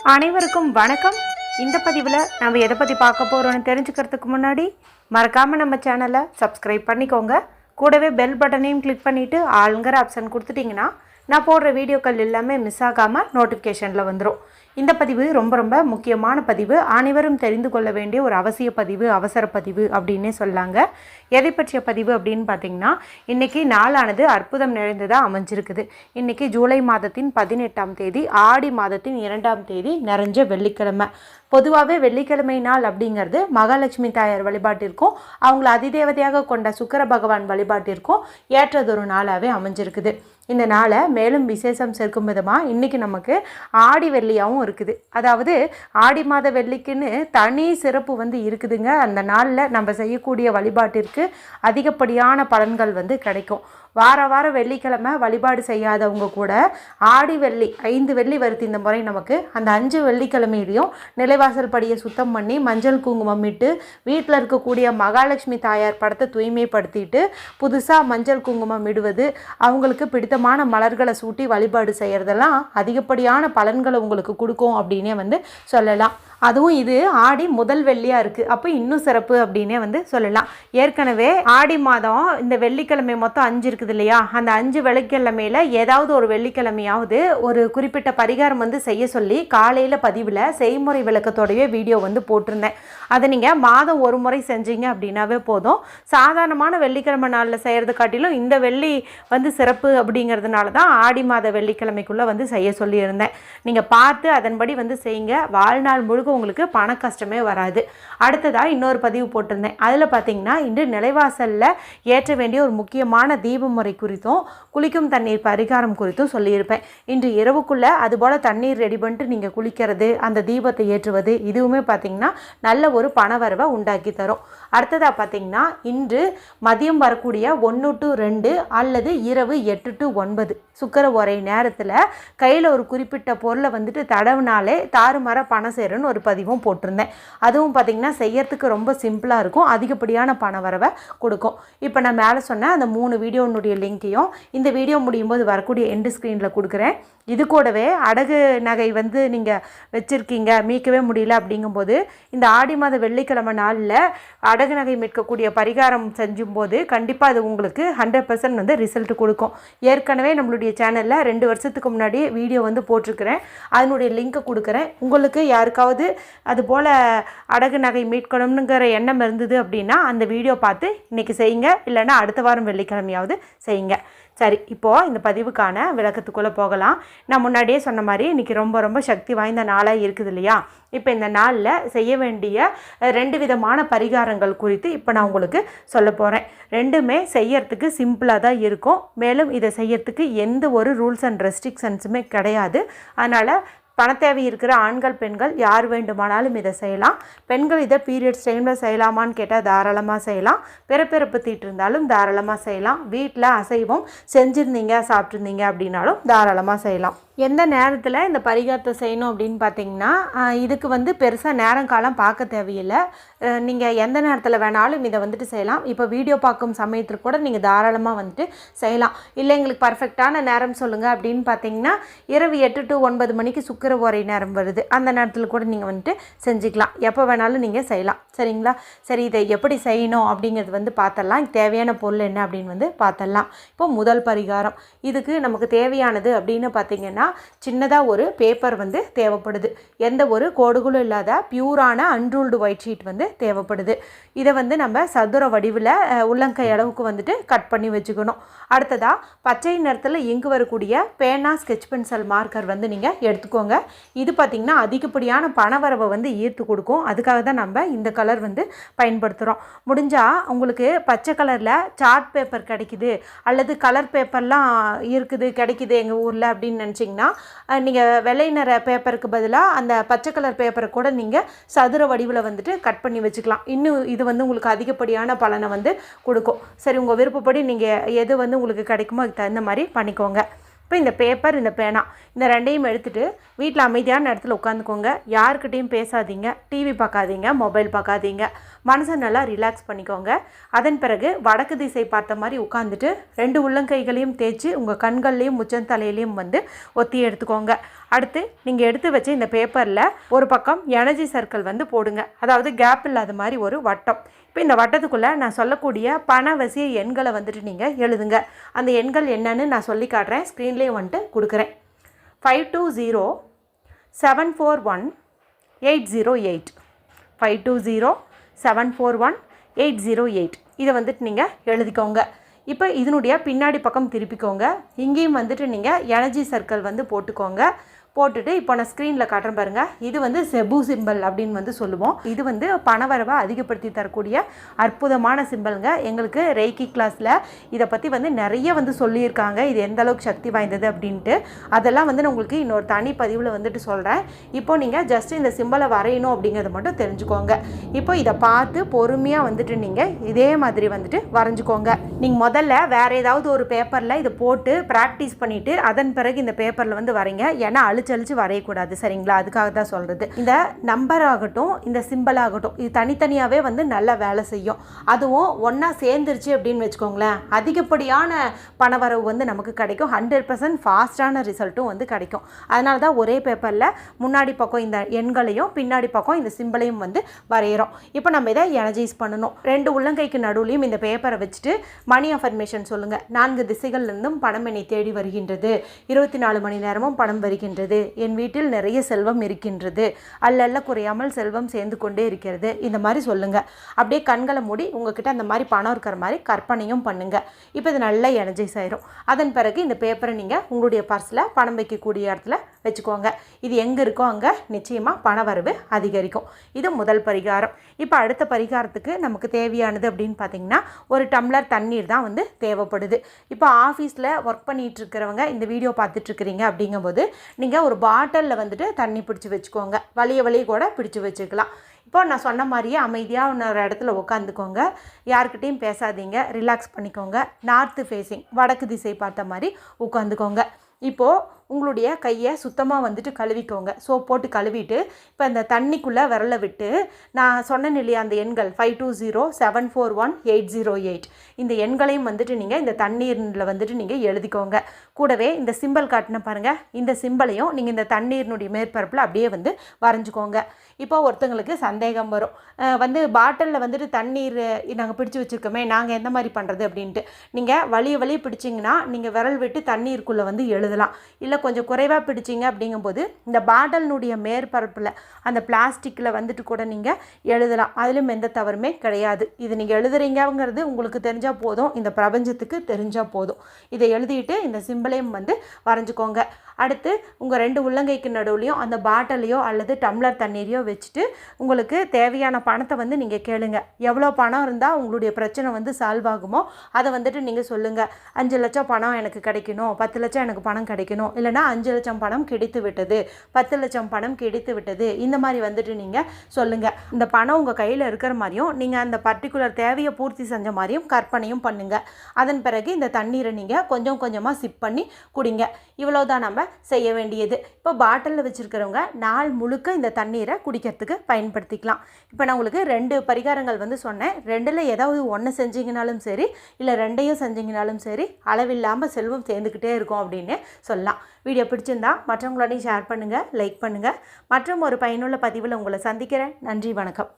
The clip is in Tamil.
அனைவருக்கும் வணக்கம். இந்த பதிவில் நம்ம எதை பற்றி பார்க்க போகிறோன்னு தெரிஞ்சுக்கிறதுக்கு முன்னாடி மறக்காமல் நம்ம சேனலை சப்ஸ்கிரைப் பண்ணிக்கோங்க. கூடவே பெல் பட்டனையும் கிளிக் பண்ணிவிட்டு ஆளுங்கிற ஆப்ஷன் கொடுத்துட்டிங்கன்னா நான் போடுற வீடியோக்கள் எல்லாமே மிஸ் ஆகாமல் நோட்டிஃபிகேஷனில் வந்துடும். இந்த பதிவு ரொம்ப முக்கியமான பதிவு, அனைவரும் தெரிந்து கொள்ள வேண்டிய ஒரு அவசிய பதிவு, அவசர பதிவு அப்படின்னே சொல்லாங்க. எதை பற்றிய பதிவு அப்படின்னு பார்த்திங்கன்னா, இன்றைக்கி நாளானது அற்புதம் நிறைந்ததாக அமைஞ்சிருக்குது. இன்றைக்கி ஜூலை மாதத்தின் 18ஆம் தேதி, ஆடி மாதத்தின் 2ஆம் தேதி, நிறைஞ்ச வெள்ளிக்கிழமை. பொதுவாகவே வெள்ளிக்கிழமை நாள் அப்படிங்கிறது மகாலட்சுமி தாயார் வழிபாட்டிற்கும் அவங்கள அதிதேவதையாக கொண்ட சுக்கிர பகவான் வழிபாட்டிற்கும் ஏற்றதொரு நாளாகவே அமைஞ்சிருக்குது. இந்த நாளை மேலும் விசேஷம் சேர்க்கும் விதமாக இன்றைக்கி நமக்கு ஆடி வெள்ளியாகவும் இருக்குது. அதாவது ஆடி மாத வெள்ளிக்குன்னு தனி சிறப்பு இருக்குதுங்க. அந்த நாளில் நம்ம செய்யக்கூடிய வழிபாட்டிற்கு அதிகப்படியான பலன்கள் கிடைக்கும். வாரம் வெள்ளிக்கிழமை வழிபாடு செய்யாதவங்க கூட ஆடி வெள்ளி 5 வெள்ளி வருது இந்த முறை நமக்கு. அந்த 5 வெள்ளிக்கிழமையிலையும் நிலைவாசல் படியை சுத்தம் பண்ணி மஞ்சள் குங்குமம் இட்டு வீட்டில் இருக்கக்கூடிய மகாலட்சுமி தாயார் படத்தை தூய்மைப்படுத்திட்டு புதுசாக மஞ்சள் குங்குமம் இடுவது, அவங்களுக்கு பிடித்தமான மலர்களை சூட்டி வழிபாடு செய்கிறதெல்லாம் அதிகப்படியான பலன்களை உங்களுக்கு கொடுக்கும் அப்படின்னே சொல்லலாம். அதுவும் இது ஆடி முதல் வெள்ளியாக இருக்குது. அப்போ இன்னும் சிறப்பு அப்படின்னே சொல்லலாம். ஏற்கனவே ஆடி மாதம் இந்த வெள்ளிக்கிழமை மொத்தம் 5 இருக்குது இல்லையா? அந்த 5 வெள்ளிக்கிழமையில் ஏதாவது ஒரு வெள்ளிக்கிழமையாவது ஒரு குறிப்பிட்ட பரிகாரம் செய்ய சொல்லி காலையில் பதிவில் செய்முறை விளக்கத்தோடவே வீடியோ போட்டிருந்தேன். அதை நீங்கள் மாதம் ஒரு முறை செஞ்சீங்க அப்படின்னாவே போதும். சாதாரணமான வெள்ளிக்கிழமை நாளில் செய்கிறது காட்டிலும் இந்த வெள்ளி சிறப்பு அப்படிங்கிறதுனால தான் ஆடி மாத வெள்ளிக்கிழமைக்குள்ளே செய்ய சொல்லியிருந்தேன். நீங்கள் பார்த்து அதன்படி செய்யுங்க. வாழ்நாள் முழுக்க உங்களுக்கு பண கஷ்டமே வராது. அடுத்ததாக இன்னொரு பதிவு போட்டிருந்தேன். அதில் பார்த்தீங்கன்னா இன்று நிலைவாசலில் ஏற்ற வேண்டிய ஒரு முக்கியமான தீப முறை குறித்தும் குளிக்கும் தண்ணீர் பரிகாரம் குறித்தும் சொல்லியிருப்பேன். இன்று இரவுக்குள்ளே அதுபோல் தண்ணீர் ரெடி பண்ணிட்டு நீங்கள் குளிக்கிறது, அந்த தீபத்தை ஏற்றுவது, இதுவுமே பார்த்திங்கன்னா நல்ல ஒரு பணவரவை உண்டாக்கி தரும். அடுத்ததாக பார்த்திங்கன்னா இன்று மதியம் வரக்கூடிய 1 to 2 அல்லது இரவு 8 to 9 சுக்கர ஒரே நேரத்தில் கையில் ஒரு குறிப்பிட்ட பொருளை தடவுனாலே தாறுமாற பணம் சேருன்னு ஒரு பதிவும் போட்டிருந்தேன். அதுவும் பார்த்திங்கன்னா செய்யறதுக்கு ரொம்ப சிம்பிளாக இருக்கும், அதிகப்படியான பண வரவை கொடுக்கும். இப்போ நான் மேலே சொன்ன அந்த 3 வீடியோனுடைய லிங்க்கையும் இந்த வீடியோ முடியும் போது வரக்கூடிய எண்டு ஸ்க்ரீனில் கொடுக்குறேன். இது கூடவே அடகு நகை நீங்கள் வச்சுருக்கீங்க, மீட்கவே முடியல அப்படிங்கும்போது இந்த ஆடி மாத வெள்ளிக்கிழமை நாளில் அடகு நகை மீட்கக்கூடிய பரிகாரம் செஞ்சும்போது கண்டிப்பாக அது உங்களுக்கு 100% ரிசல்ட் கொடுக்கும். ஏற்கனவே நம்மளுடைய சேனலில் 2 வருஷத்துக்கு முன்னாடி வீடியோ போட்டிருக்கிறேன். அதனுடைய லிங்க்கை கொடுக்குறேன். உங்களுக்கு யாருக்காவது அதுபோல் அடகு நகை மீட்கணுங்கிற எண்ணம் இருந்தது அப்படின்னா அந்த வீடியோ பார்த்து இன்றைக்கி செய்யுங்க, இல்லைன்னா அடுத்த வாரம் வெள்ளிக்கிழமையாவது செய்யுங்க. சரி, இப்போது இந்த பதிவுக்கான விளக்கத்துக்குள்ளே போகலாம். நான் முன்னாடியே சொன்ன மாதிரி இன்றைக்கி ரொம்ப சக்தி வாய்ந்த நாளாக இருக்குது இல்லையா? இப்போ இந்த நாளில் செய்ய வேண்டிய 2 விதமான பரிகாரங்கள் குறித்து இப்போ நான் உங்களுக்கு சொல்ல போகிறேன். ரெண்டுமே செய்யறதுக்கு சிம்பிளாக தான் இருக்கும். மேலும் இதை செய்யறதுக்கு எந்த ஒரு ரூல்ஸ் அண்ட் ரெஸ்ட்ரிக்ஷன்ஸுமே கிடையாது. அதனால் பணத்தேவை இருக்கிற ஆண்கள் பெண்கள் யார் வேண்டுமானாலும் இதை செய்யலாம். பெண்கள் இதை பீரியட்ஸ் டைமில் செய்யலாமான்னு கேட்டால் தாராளமாக செய்யலாம். பிறப்பிறப்பு தீட்டு இருந்தாலும் தாராளமாக செய்யலாம். வீட்டில் அசைவம் செஞ்சுருந்தீங்க சாப்பிட்ருந்தீங்க அப்படின்னாலும் தாராளமாக செய்யலாம். எந்த நேரத்தில் இந்த பரிகாரத்தை செய்யணும் அப்படின்னு பார்த்தீங்கன்னா, இதுக்கு பெருசாக நேரம் காலம் பார்க்க தேவையில்லை. நீங்கள் எந்த நேரத்தில் வேணாலும் இதை செய்யலாம். இப்போ வீடியோ பார்க்கும் சமயத்தில் கூட நீங்கள் தாராளமாக செய்யலாம். இல்லை எங்களுக்கு பர்ஃபெக்டான நேரம் சொல்லுங்கள் அப்படின்னு பார்த்தீங்கன்னா, இரவு 8 to 9 மணிக்கு சுக்கிர ஓரை நேரம் வருது. அந்த நேரத்தில் கூட நீங்கள் செஞ்சுக்கலாம். எப்போ வேணாலும் நீங்கள் செய்யலாம். சரிங்களா? சரி, இதை எப்படி செய்யணும் அப்படிங்கிறது பார்த்தரலாம். தேவையான பொருள் என்ன அப்படின்னு பார்த்தரலாம். இப்போ முதல் பரிகாரம், இதுக்கு நமக்கு தேவையானது அப்படின்னு பார்த்தீங்கன்னா சின்னதாக ஒரு பேப்பர் தேவைப்படுது. எந்த ஒரு கோடுகளும் இல்லாத பியூரான அன்ரூல்டு ஒயிட் ஷீட் தேவைப்படுது. இதை நம்ம சதுர வடிவில் உள்ளங்கை அளவுக்கு கட் பண்ணி வச்சுக்கணும். அடுத்ததாக பச்சை நிறத்தில் இங்கு வரக்கூடிய பேனா, ஸ்கெட்ச் பென்சில், மார்க்கர் நீங்கள் எடுத்துக்கோங்க. இது பார்த்திங்கன்னா அதிகப்படியான பணவரவை ஈர்த்து கொடுக்கும். அதுக்காக தான் நம்ம இந்த கலர் பயன்படுத்துகிறோம். முடிஞ்சால் உங்களுக்கு பச்சை கலரில் சார்ட் பேப்பர் கிடைக்குது அல்லது கலர் பேப்பர்லாம் இருக்குது கிடைக்குது எங்கள் ஊரில் அப்படின்னு நினச்சிங்கன்னா, நீங்கள் வெள்ளை நிற பேப்பருக்கு பதிலாக அந்த பச்சை கலர் பேப்பரை கூட நீங்கள் சதுர வடிவில் கட் பண்ணி வச்சுக்கலாம். இன்னும் இது உங்களுக்கு அதிகப்படியான பலனை கொடுக்கும். சரி, உங்கள் விருப்பப்படி நீங்கள் எது உங்களுக்கு கிடைக்குமோ அதுக்கு தகுந்த மாதிரி பண்ணிக்கோங்க. இப்போ இந்த பேப்பர், இந்த பேனா, இந்த ரெண்டையும் எடுத்துகிட்டு வீட்டில் அமைதியான இடத்துல உட்காந்துக்கோங்க. யாருக்கிட்டையும் பேசாதீங்க, டிவி பார்க்காதீங்க, மொபைல் பார்க்காதீங்க. மனசை நல்லா ரிலாக்ஸ் பண்ணிக்கோங்க. அதன் பிறகு வடக்கு திசை பார்த்த மாதிரி உட்காந்துட்டு 2 உள்ளங்கைகளையும் தேய்ச்சி உங்கள் கண்கள்லேயும் முச்சந்தலையிலையும் ஒத்தி எடுத்துக்கோங்க. அடுத்து நீங்கள் எடுத்து வச்ச இந்த பேப்பரில் ஒரு பக்கம் எனர்ஜி சர்க்கிள் போடுங்க. அதாவது கேப் இல்லாத மாதிரி ஒரு வட்டம். இப்போ இந்த வட்டத்துக்குள்ளே நான் சொல்லக்கூடிய பணவசிய எண்களை நீங்கள் எழுதுங்க. அந்த எண்கள் என்னன்னு நான் சொல்லி காட்டுறேன். ஸ்க்ரீன்லேயே கொடுக்குறேன். 520 741 808 520 741 808 இதை நீங்கள் எழுதிக்கோங்க. இப்போ இதனுடைய பின்னாடி பக்கம் திருப்பிக்கோங்க. இங்கேயும் நீங்கள் எனர்ஜி சர்க்கிள் போட்டுக்கோங்க. போட்டுட்டு இப்போ நான் ஸ்க்ரீனில் காட்டுறேன் பாருங்கள். இது செபு சிம்பிள் அப்படின்னு சொல்லுவோம். இது பணவரவை அதிகப்படுத்தி தரக்கூடிய அற்புதமான சிம்பிளுங்க. எங்களுக்கு ரெய்கி கிளாஸில் இதை பற்றி நிறைய சொல்லியிருக்காங்க. இது எந்த அளவுக்கு சக்தி வாய்ந்தது அப்படின்ட்டு. அதெல்லாம் நான் உங்களுக்கு இன்னொரு தனி பதிவில் சொல்கிறேன். இப்போ நீங்கள் ஜஸ்ட் இந்த சிம்பிளை வரையணும் அப்படிங்கிறத மட்டும் தெரிஞ்சுக்கோங்க. இப்போ இதை பார்த்து பொறுமையாக நீங்கள் இதே மாதிரி வரைஞ்சிக்கோங்க. நீங்கள் முதல்ல வேறு ஏதாவது ஒரு பேப்பரில் இதை போட்டு ப்ராக்டிஸ் பண்ணிவிட்டு அதன் பிறகு இந்த பேப்பரில் வரைங்க. ஏன்னா அழிச்சு வரையக்கூடாது, சரிங்களா? அதுக்காக தான் சொல்கிறது. இந்த நம்பர் ஆகட்டும், இந்த சிம்பிள் ஆகட்டும், இது தனித்தனியாகவே நல்லா வேலை செய்யும். அதுவும் ஒன்றா சேர்ந்துருச்சு அப்படின்னு வச்சுக்கோங்களேன், அதிகப்படியான பணவரவு நமக்கு கிடைக்கும். 100% ஃபாஸ்டான ரிசல்ட்டும் கிடைக்கும். அதனால தான் ஒரே பேப்பரில் முன்னாடி பக்கம் இந்த எண்களையும் பின்னாடி பக்கம் இந்த சிம்பிளையும் வரைகிறோம். இப்போ நம்ம இதை எனர்ஜைஸ் பண்ணணும். 2 உள்ளங்கைக்கு நடுவுலையும் இந்த பேப்பரை வச்சுட்டு மணி அஃபர்மேஷன் சொல்லுங்கள். 4 திசைகளிலிருந்தும் பணம் என்னை தேடி வருகின்றது. 24 மணி நேரமும் பணம் வருகின்றது. என் வீட்டில் நிறைய செல்வம் இருக்கின்றது. அல்ல குறையாமல் செல்வம் சேர்ந்து கொண்டே இருக்கிறது. இந்த மாதிரி சொல்லுங்க. அப்படியே கண்களை மூடி உங்ககிட்ட அந்த மாதிரி பணம் இருக்கிற மாதிரி கற்பனையும் பண்ணுங்க. இப்போ இது நல்லா எனர்ஜைஸ் ஆயிரும். அதன் பிறகு இந்த பேப்பரை நீங்கள் உங்களுடைய பர்ஸில் பணம் வைக்கக்கூடிய இடத்துல வச்சுக்கோங்க. இது எங்கே இருக்கோ அங்கே நிச்சயமாக பணவரவு அதிகரிக்கும். இது முதல் பரிகாரம். இப்போ அடுத்த பரிகாரத்துக்கு நமக்கு தேவையானது அப்படின்னு பார்த்தீங்கன்னா ஒரு டம்ளர் தண்ணீர் தான் தேவைப்படுது. இப்போ ஆஃபீஸில் ஒர்க் பண்ணிகிட்டு இருக்கிறவங்க இந்த வீடியோ பார்த்துட்ருக்கிறீங்க அப்படிங்கும்போது நீங்கள் ஒரு பாட்டிலில் தண்ணி பிடிச்சி வச்சுக்கோங்க. வழிய கூட பிடிச்சி வச்சுக்கலாம். இப்போ நான் சொன்ன மாதிரியே அமைதியாக ஒரு இடத்துல உட்காந்துக்கோங்க. யாருக்கிட்டையும் பேசாதீங்க, ரிலாக்ஸ் பண்ணிக்கோங்க. நார்த்து ஃபேஸிங், வடக்கு திசை பார்த்த மாதிரி உட்காந்துக்கோங்க. இப்போது உங்களுடைய கையை சுத்தமாக கழுவிக்கோங்க. சோப் போட்டு கழுவிட்டு இப்போ இந்த தண்ணிக்குள்ளே விரலை விட்டு நான் சொன்னேன் இல்லையா அந்த எண்கள் 520 741 808 இந்த எண்களையும் நீங்கள் இந்த தண்ணீரில் நீங்கள் எழுதிக்கோங்க. கூடவே இந்த சிம்பிள் காட்டின பாருங்கள், இந்த சிம்பிளையும் நீங்கள் இந்த தண்ணீரினுடைய மேற்பரப்பில் அப்படியே வரைஞ்சிக்கோங்க. இப்போ ஒருத்தங்களுக்கு சந்தேகம் வரும், பாட்டிலில் தண்ணீர் நாங்கள் பிடிச்சி வச்சுருக்கோமே, நாங்கள் எந்த மாதிரி பண்ணுறது அப்படின்ட்டு. நீங்கள் வழிய பிடிச்சிங்கன்னா நீங்கள் விரல் விட்டு தண்ணீருக்குள்ளே எழுதலாம். இல்லை கொஞ்சம் குறைவாக பிடிச்சிங்க அப்படிங்கும்போது இந்த பாட்டிலினுடைய மேற்பரப்பில் அந்த பிளாஸ்டிக்கில் கூட நீங்கள் எழுதலாம். அதிலும் எந்த தவறுமே கிடையாது. இது நீங்கள் எழுதுறீங்கிறது உங்களுக்கு தெரிஞ்சால் போதும், இந்த பிரபஞ்சத்துக்கு தெரிஞ்சால் போதும். இதை எழுதிட்டு இந்த சிம்பிளையும் வரைஞ்சிக்கோங்க. அடுத்து உங்கள் 2 உள்ளங்கைக்கு நடுவுலையும் அந்த பாட்டிலையோ அல்லது டம்ளர் தண்ணீரையோ வச்சுட்டு உங்களுக்கு தேவையான பணத்தை நீங்கள் கேளுங்க. எவ்வளோ பணம் இருந்தால் உங்களுடைய பிரச்சனை சால்வ் ஆகுமோ அதை நீங்கள் சொல்லுங்கள். 5 லட்சம் பணம் எனக்கு கிடைக்கணும், 10 லட்சம் எனக்கு பணம் கிடைக்கணும், இல்லைனா 5 லட்சம் பணம் கிடைத்து விட்டது, 10 லட்சம் பணம் கிடைத்து விட்டது, இந்த மாதிரி நீங்கள் சொல்லுங்கள். இந்த பணம் உங்கள் கையில் இருக்கிற மாதிரியும் நீங்கள் அந்த பர்டிகுலர் தேவையை பூர்த்தி செஞ்ச மாதிரியும் கற்பனையும் பண்ணுங்கள். அதன் பிறகு இந்த தண்ணீரை நீங்கள் கொஞ்சம் கொஞ்சமாக சிப் பண்ணி குடிங்க. இவ்வளோதான் நம்ம செய்ய வேண்டியது. இப்போ பாட்டிலில் வச்சுருக்கிறவங்க நாள் முழுக்க இந்த தண்ணீரை குடிக்கிறதுக்கு பயன்படுத்திக்கலாம். இப்போ நான் உங்களுக்கு 2 பரிகாரங்கள் சொன்னேன். 2ல் ஏதாவது ஒன்று செஞ்சிங்கனாலும் சரி, இல்லை 2ஐயும் செஞ்சிங்கனாலும் சரி, அளவில்லாமல் செல்வம் சேர்ந்துக்கிட்டே இருக்கும் அப்படின்னு சொல்லலாம். வீடியோ பிடிச்சிருந்தா மற்றவங்களோடையும் ஷேர் பண்ணுங்கள், லைக் பண்ணுங்கள். மற்றும் ஒரு பயனுள்ள பதிவில் உங்களை சந்திக்கிறேன். நன்றி, வணக்கம்.